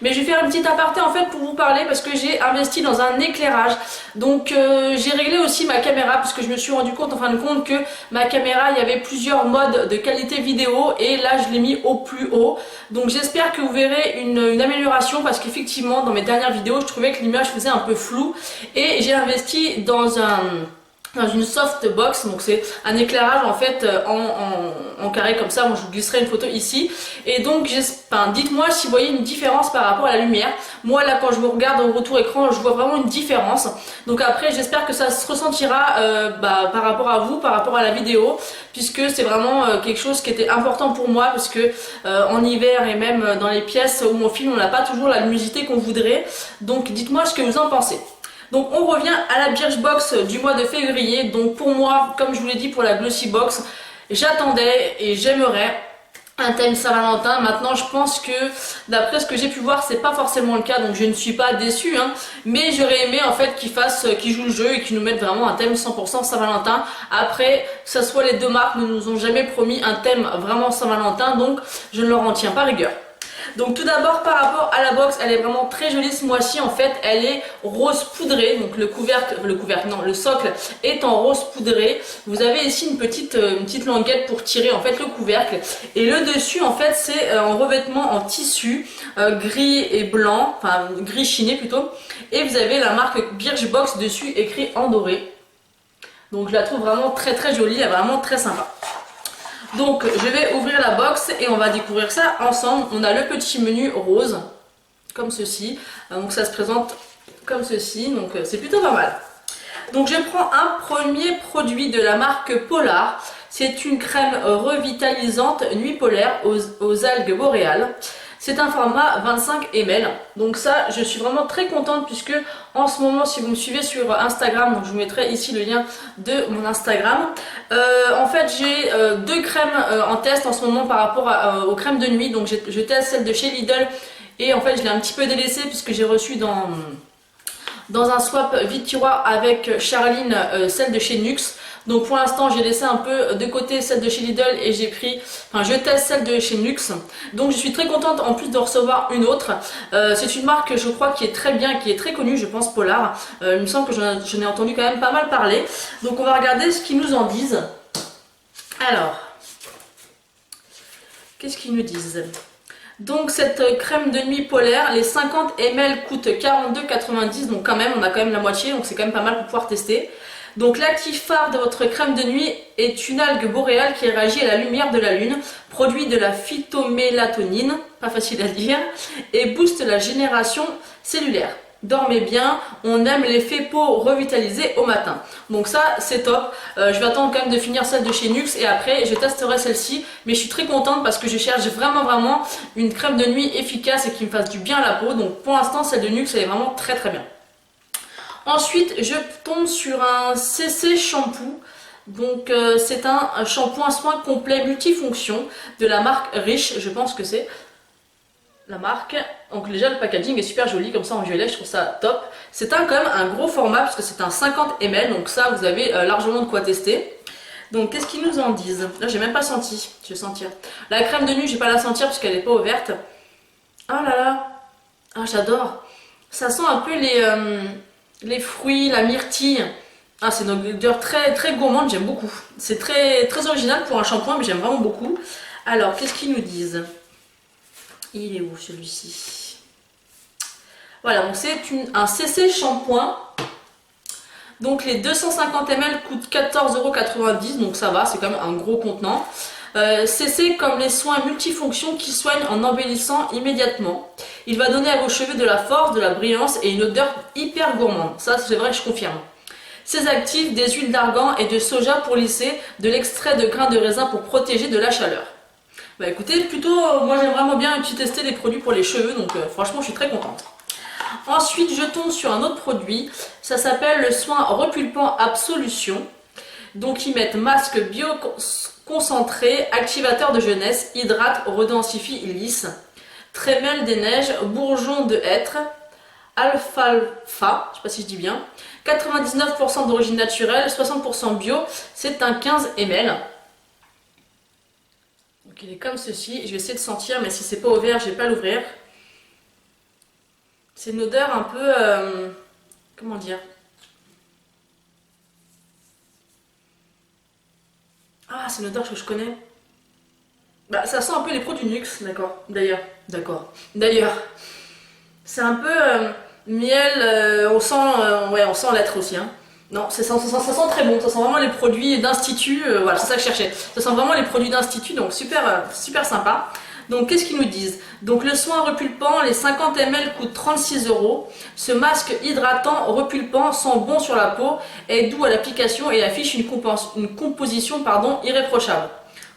Mais je vais faire une petite aparté en fait pour vous parler parce que j'ai investi dans un éclairage. Donc j'ai réglé aussi ma caméra parce que je me suis rendu compte en fin de compte que ma caméra, il y avait plusieurs modes de qualité vidéo et là je l'ai mis au plus haut. Donc j'espère que vous verrez une amélioration parce qu'effectivement dans mes dernières vidéos je trouvais que l'image faisait un peu floue et j'ai investi dans une softbox, donc c'est un éclairage en fait en carré comme ça. Moi je vous glisserai une photo ici et donc dites-moi si vous voyez une différence par rapport à la lumière. Moi là quand je me regarde au retour écran je vois vraiment une différence, donc après j'espère que ça se ressentira par rapport à vous, par rapport à la vidéo, puisque c'est vraiment quelque chose qui était important pour moi parce que en hiver et même dans les pièces où on filme on n'a pas toujours la luminosité qu'on voudrait. Donc dites-moi ce que vous en pensez. Donc on revient à la Birchbox du mois de février. Donc pour moi, comme je vous l'ai dit pour la Glossy Box, j'attendais et j'aimerais un thème Saint-Valentin. Maintenant je pense que d'après ce que j'ai pu voir c'est pas forcément le cas, donc je ne suis pas déçue hein, mais j'aurais aimé en fait qu'ils jouent le jeu et qu'ils nous mettent vraiment un thème 100% Saint-Valentin. Après que ce soit les deux marques ne nous ont jamais promis un thème vraiment Saint-Valentin, donc je ne leur en tiens pas rigueur. Donc tout d'abord par rapport à la box, elle est vraiment très jolie ce mois-ci. En fait elle est rose poudré, donc le socle est en rose poudré. Vous avez ici une petite languette pour tirer en fait le couvercle, et le dessus en fait c'est un revêtement en tissu gris et blanc, enfin gris chiné plutôt, et vous avez la marque Birchbox dessus écrit en doré. Donc je la trouve vraiment très très jolie, elle est vraiment très sympa. Donc je vais ouvrir la box et on va découvrir ça ensemble. On a le petit menu rose, comme ceci. Donc ça se présente comme ceci, donc c'est plutôt pas mal. Donc je prends un premier produit de la marque Polar. C'est une crème revitalisante nuit polaire aux algues boréales. C'est un format 25 ml. Donc ça, je suis vraiment très contente puisque en ce moment, si vous me suivez sur Instagram, donc je vous mettrai ici le lien de mon Instagram. En fait, j'ai deux crèmes en test en ce moment par rapport aux crèmes de nuit. Donc je teste celle de chez Lidl et en fait, je l'ai un petit peu délaissée puisque j'ai reçu dans un swap vide tiroir avec Charline celle de chez Nuxe. Donc pour l'instant j'ai laissé un peu de côté celle de chez Lidl et je teste celle de chez Nuxe. Donc je suis très contente en plus de recevoir une autre. C'est une marque je crois qui est très bien, qui est très connue, je pense, Polar. Il me semble que j'en ai entendu quand même pas mal parler. Donc on va regarder ce qu'ils nous en disent. Alors, qu'est-ce qu'ils nous disent ? Donc cette crème de nuit polaire, les 50 ml coûtent 42,90, donc quand même on a quand même la moitié, donc c'est quand même pas mal pour pouvoir tester. Donc l'actif phare de votre crème de nuit est une algue boréale qui réagit à la lumière de la lune, produit de la phytomélatonine, pas facile à dire, et booste la génération cellulaire. Dormez bien, on aime l'effet peau revitalisée au matin. Donc ça c'est top. Je vais attendre quand même de finir celle de chez Nuxe et après je testerai celle-ci. Mais je suis très contente parce que je cherche vraiment une crème de nuit efficace et qui me fasse du bien à la peau. Donc pour l'instant celle de Nuxe elle est vraiment très bien. Ensuite je tombe sur un CC shampoo. Donc c'est un shampoing soin complet multifonction de la marque Riche, je pense que c'est la marque. Donc déjà le packaging est super joli comme ça en violet, je trouve ça top. C'est quand même un gros format parce que c'est un 50 ml, donc ça vous avez largement de quoi tester. Donc qu'est-ce qu'ils nous en disent? Là j'ai même pas senti, je vais sentir. La crème de nuit je vais pas la sentir parce qu'elle est pas ouverte. Ah là là, ah j'adore. Ça sent un peu les fruits, la myrtille. Ah c'est une odeur très gourmande, j'aime beaucoup. C'est très original pour un shampoing mais j'aime vraiment beaucoup. Alors qu'est-ce qu'ils nous disent? Il est où celui-ci? Voilà, donc c'est un CC shampoing. Donc les 250 ml coûtent 14,90 €, donc ça va, c'est quand même un gros contenant. CC comme les soins multifonctions qui soignent en embellissant immédiatement. Il va donner à vos cheveux de la force, de la brillance et une odeur hyper gourmande. Ça c'est vrai, je confirme. Ces actifs, des huiles d'argan et de soja pour lisser, de l'extrait de grains de raisin pour protéger de la chaleur. Bah écoutez, moi j'aime vraiment bien tester des produits pour les cheveux, donc franchement je suis très contente. Ensuite je tombe sur un autre produit, ça s'appelle le soin repulpant Absolution. Donc ils mettent masque bioconcentré, activateur de jeunesse, hydrate, redensifie, lisse, trémel des neiges, bourgeon de hêtre, alfalfa, je sais pas si je dis bien, 99% d'origine naturelle, 60% bio, c'est un 15 ml. Donc il est comme ceci, je vais essayer de sentir, mais si c'est pas ouvert, je vais pas l'ouvrir. C'est une odeur un peu... comment dire? Ah, c'est une odeur que je connais. Bah, ça sent un peu les produits Nuxe, d'accord. D'ailleurs, d'accord. D'ailleurs, c'est un peu miel, on sent, ouais, on sent l'être aussi, hein. Non, ça sent très bon, ça sent vraiment les produits d'institut, voilà, c'est ça que je cherchais. Ça sent vraiment les produits d'institut, donc super, super sympa. Donc qu'est-ce qu'ils nous disent? Donc le soin repulpant, les 50 ml coûtent 36 euros. Ce masque hydratant repulpant sent bon sur la peau, est doux à l'application et affiche une composition pardon, irréprochable.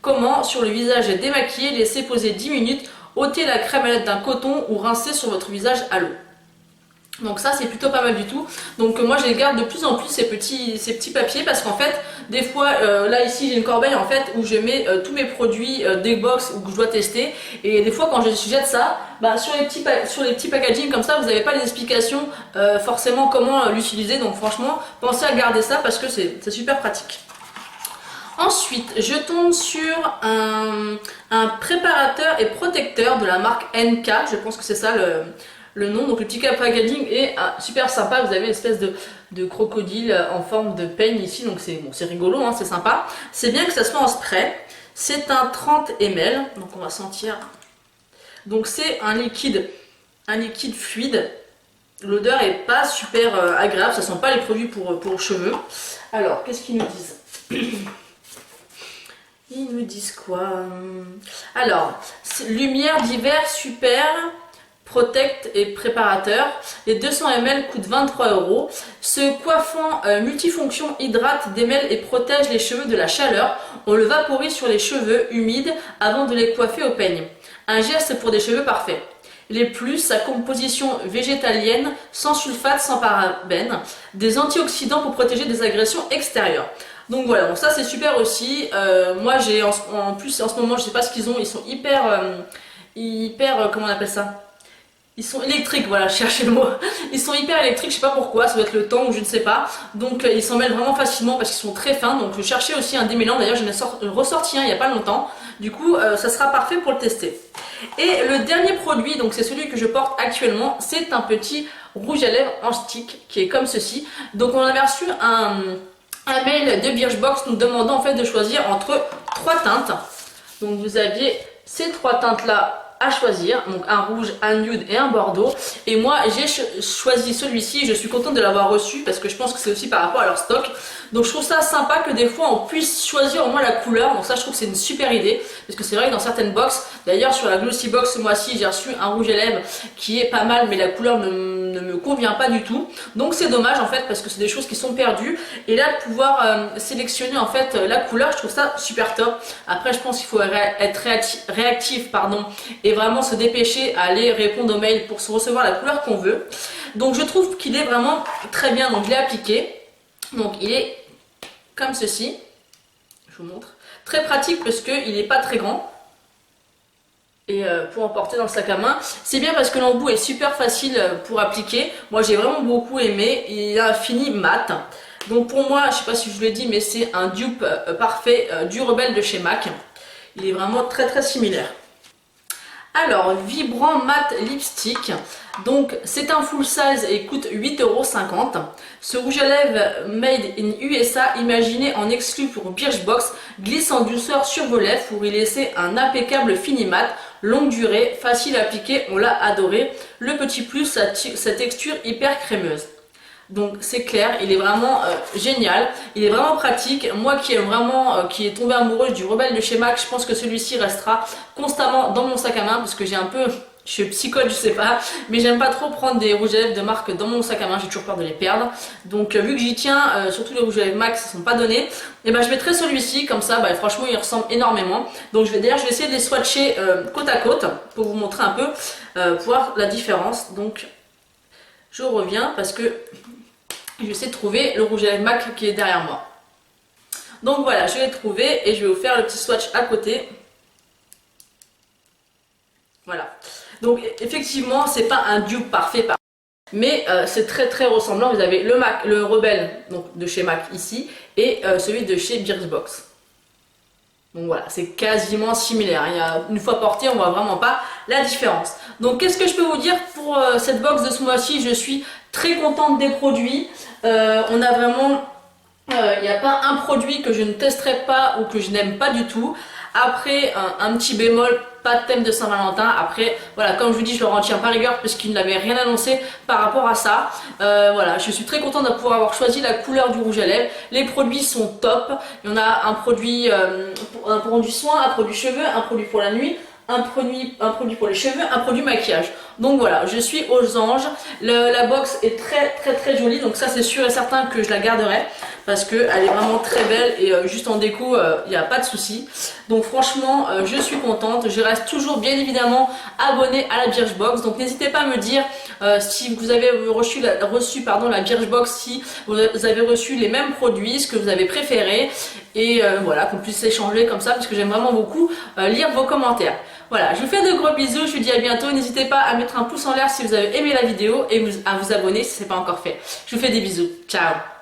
Comment, sur le visage démaquillé, laisser poser 10 minutes, ôter la crème à l'aide d'un coton ou rincer sur votre visage à l'eau. Donc ça c'est plutôt pas mal du tout. Donc moi je les garde de plus en plus ces petits papiers parce qu'en fait des fois là ici j'ai une corbeille en fait où je mets tous mes produits des box ou que je dois tester et des fois quand je jette ça bah, sur les petits packaging comme ça vous n'avez pas les explications forcément comment l'utiliser, donc franchement pensez à garder ça parce que c'est super pratique. Ensuite, je tombe sur un préparateur et protecteur de la marque NK, je pense que c'est ça le nom. Donc le petit packaging est super sympa, vous avez une espèce de crocodile en forme de peigne ici, donc c'est bon, rigolo, hein, c'est sympa. C'est bien que ça soit en spray, c'est un 30 ml, donc on va sentir. Donc c'est un liquide fluide, l'odeur est pas super agréable, ça sent pas les produits pour cheveux. Alors, qu'est-ce qu'ils nous disent? Ils nous disent quoi? Alors, lumière d'hiver super, protect et préparateur. Les 200 ml coûtent 23 euros. Ce coiffant multifonction hydrate, démêle et protège les cheveux de la chaleur. On le vaporise sur les cheveux humides avant de les coiffer au peigne. Un geste pour des cheveux parfaits. Les plus, sa composition végétalienne, sans sulfate, sans parabènes, des antioxydants pour protéger des agressions extérieures. Donc voilà, donc ça c'est super aussi. Moi j'ai en plus en ce moment, je sais pas ce qu'ils ont, ils sont hyper, comment on appelle ça? Ils sont électriques, voilà, cherchez le mot. Ils sont hyper électriques, je sais pas pourquoi, ça doit être le temps ou je ne sais pas. Donc ils s'en mêlent vraiment facilement parce qu'ils sont très fins. Donc je cherchais aussi un démêlant, d'ailleurs j'en ai ressorti un il y a pas longtemps. Du coup ça sera parfait pour le tester. Et le dernier produit, donc c'est celui que je porte actuellement, c'est un petit rouge à lèvres en stick qui est comme ceci. Donc on avait reçu un mail de Birchbox nous demandant en fait de choisir entre 3 teintes. Donc vous aviez ces 3 teintes là à choisir, donc un rouge, un nude et un bordeaux. Et moi j'ai choisi celui-ci, je suis contente de l'avoir reçu parce que je pense que c'est aussi par rapport à leur stock. Donc je trouve ça sympa que des fois on puisse choisir au moins la couleur, donc ça je trouve que c'est une super idée. Parce que c'est vrai que dans certaines box, d'ailleurs sur la Glossy Box ce mois-ci j'ai reçu un rouge à lèvres qui est pas mal mais la couleur ne me convient pas du tout. Donc c'est dommage en fait parce que c'est des choses qui sont perdues. Et là de pouvoir sélectionner en fait la couleur, je trouve ça super top. Après je pense qu'il faut être réactif pardon, et vraiment se dépêcher à aller répondre aux mails pour se recevoir la couleur qu'on veut. Donc je trouve qu'il est vraiment très bien, donc je l'ai appliqué. Donc il est comme ceci, je vous montre, très pratique parce qu'il n'est pas très grand et pour emporter dans le sac à main. C'est bien parce que l'embout est super facile pour appliquer. Moi j'ai vraiment beaucoup aimé, il a un fini mat. Donc pour moi, je sais pas si je vous l'ai dit, mais c'est un dupe parfait du Rebelle de chez MAC. Il est vraiment très très similaire. Alors, Vibrant Matte Lipstick, donc c'est un full size et coûte 8,50 €. Ce rouge à lèvres made in USA, imaginé en exclu pour Birchbox, glisse en douceur sur vos lèvres pour y laisser un impeccable fini mat, longue durée, facile à appliquer, on l'a adoré. Le petit plus, sa texture hyper crémeuse. Donc c'est clair, il est vraiment génial, il est vraiment pratique. Moi qui aime vraiment, qui est tombée amoureuse du Rebelle de chez MAC, je pense que celui-ci restera constamment dans mon sac à main parce que j'ai un peu, je suis psychote, je sais pas, mais j'aime pas trop prendre des rouges à lèvres de marque dans mon sac à main, j'ai toujours peur de les perdre. Donc vu que j'y tiens, surtout les rouges à lèvres MAC, ça sont pas donnés, et ben je mettrai celui-ci comme ça, bah, franchement il ressemble énormément. Donc je vais essayer de les swatcher côte à côte pour vous montrer un peu, pour voir la différence. Donc je reviens parce que je vais essayer de trouver le rouge à lèvres MAC qui est derrière moi. Donc voilà, je l'ai trouvé et je vais vous faire le petit swatch à côté. Voilà. Donc effectivement, c'est pas un dupe parfait, mais c'est très très ressemblant. Vous avez le Rebelle donc, de chez MAC ici et celui de chez Birchbox. Donc voilà, c'est quasiment similaire. Il y a, une fois porté, on voit vraiment pas la différence. Donc qu'est-ce que je peux vous dire pour cette box de ce mois-ci? Je suis très contente des produits. On a vraiment... Il n'y a pas un produit que je ne testerai pas ou que je n'aime pas du tout. Après, un petit bémol, pas de thème de Saint-Valentin. Après, voilà, comme je vous dis, je leur en tiens pas rigueur puisqu'ils n'avaient rien annoncé par rapport à ça. Voilà, je suis très contente de pouvoir avoir choisi la couleur du rouge à lèvres. Les produits sont top. Il y en a un produit soin, un produit cheveux, un produit pour la nuit, un produit pour les cheveux, un produit maquillage. Donc voilà, je suis aux anges. La box est très jolie, donc ça c'est sûr et certain que je la garderai parce qu'elle est vraiment très belle et juste en déco, il n'y a pas de souci. Donc franchement, je suis contente. Je reste toujours bien évidemment abonnée à la Birchbox. Donc n'hésitez pas à me dire si vous avez reçu la Birchbox, si vous avez reçu les mêmes produits, ce que vous avez préféré. Et voilà, qu'on puisse échanger comme ça parce que j'aime vraiment beaucoup lire vos commentaires. Voilà, je vous fais de gros bisous, je vous dis à bientôt. N'hésitez pas à mettre un pouce en l'air si vous avez aimé la vidéo et à vous abonner si ce n'est pas encore fait. Je vous fais des bisous. Ciao!